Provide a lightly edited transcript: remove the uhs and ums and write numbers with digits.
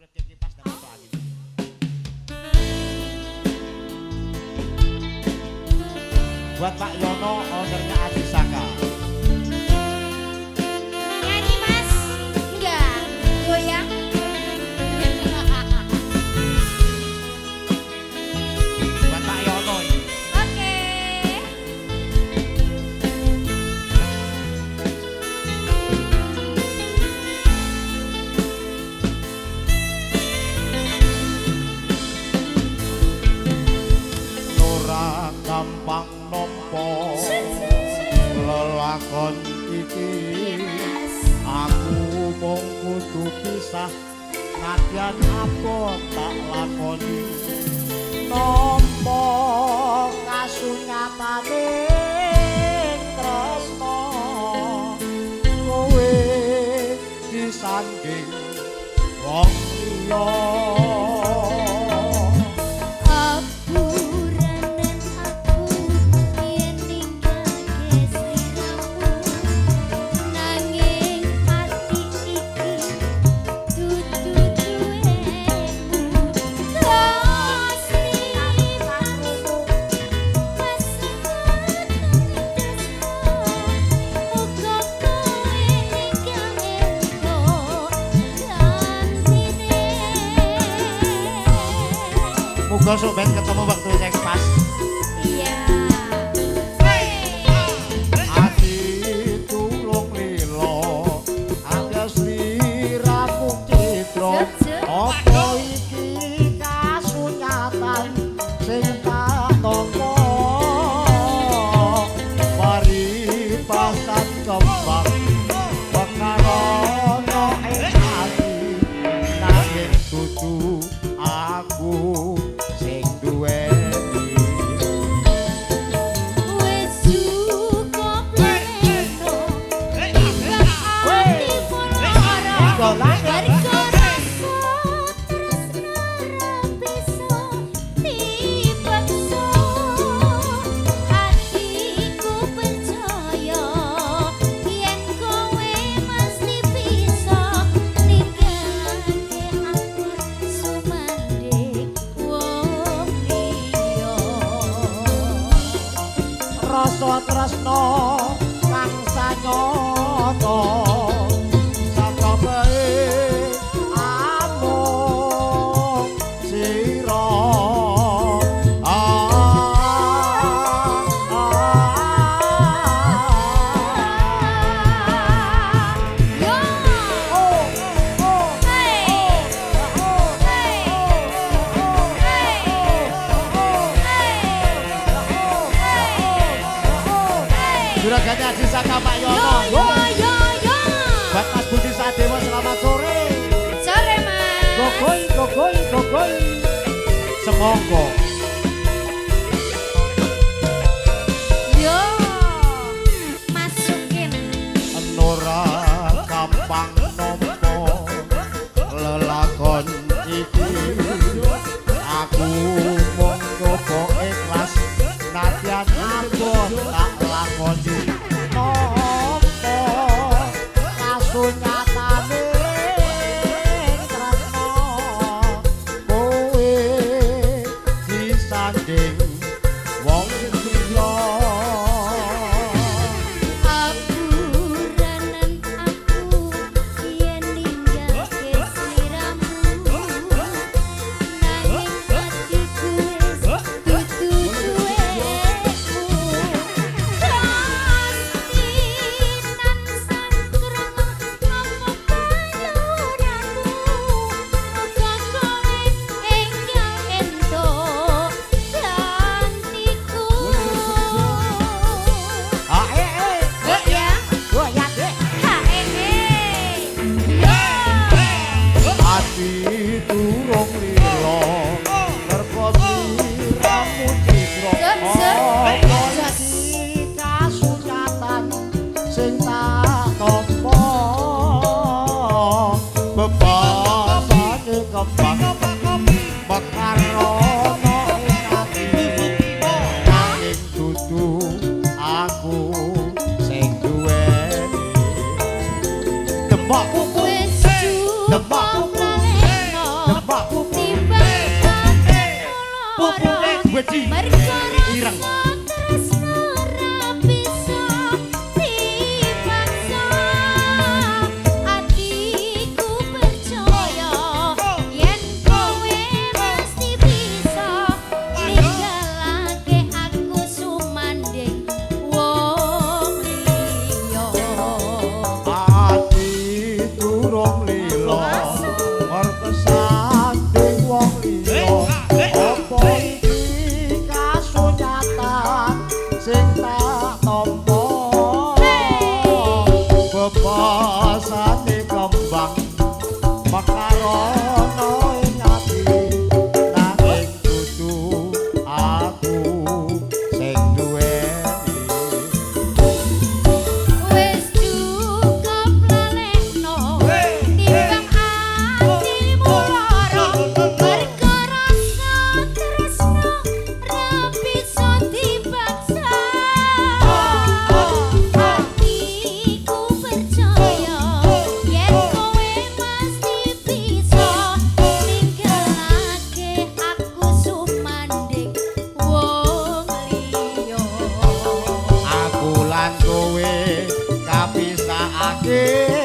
Radio Kipas dan Foto Angin. Buat Pak Yono, ownernya Aji Saka. Nyanyi Mas? Enggak, goyang. Buat Pak Yono ini. Oke. Ora gampang nampa lelakon iki, aku mung kudu pisah nadyan apa tak lakoni nampa kasunyatane tresno kowe disanding wong liya. Muga sobat ketemu waktu yang pas. Iya. Ati tulung lilo, alias liramu citra. Apa iki kasunyatan sing tak tampa? Mari pasan kembang pengarono ing ati, nanging dudu aku sing duweni. Wis cukup leno. Ati poloro. Harga rasa tresno ra bisa dipaksa. Atiku percaya yen kowe mesti bisa ninggalake aku sumandhing wong liya. Rasa tresno kang sanyata saka bae amung sira. Yo. Juragannya Aji Saka Pak Yono. Buat Mas Budi Sadewa selamat sore. Sore Mas. Gogoy. Semonggo. Yo. Masukin. Ora gampang nampa lelakon iki, aku mung coba ikhlas nadyan aku tak lakoni nampa kasunyatane tresno kowe disanding wong liya. Apuranan aku yen ninggalke sliramu. Nanging atiku wis dudu duweku. Kastinan sangkreng apa payuranmu. Muga kowe enggal entuk gantiku. Goyang deh. Ati durung lilo, merpati ramu citra. Apa iki kasunyatan sing tak tampa? Bebasane kembang mekar ana ing ati, nanging dudu aku sing duweni. Tembok kuku, Wis tembok kuku. cukup leno. Ireng. tresno ra bisa dipaksa. Atiku percaya yen kowe mesti bisa ninggalake aku sumanding wong liya. Ati durung lilo merkesanding wong liya. Apa iki kasunyatan sing tak tampa? Bebasane kembang mekarono ing ati nanging kudu aku sing duweni. Wis cukup lalekno timbang atimu lara mergo rasa tresno ra bisa dipaksa. Atiku percaya yen kowe mesti bisa ninggalake aku sumanding wong liya. Aku lan kowe kapisahake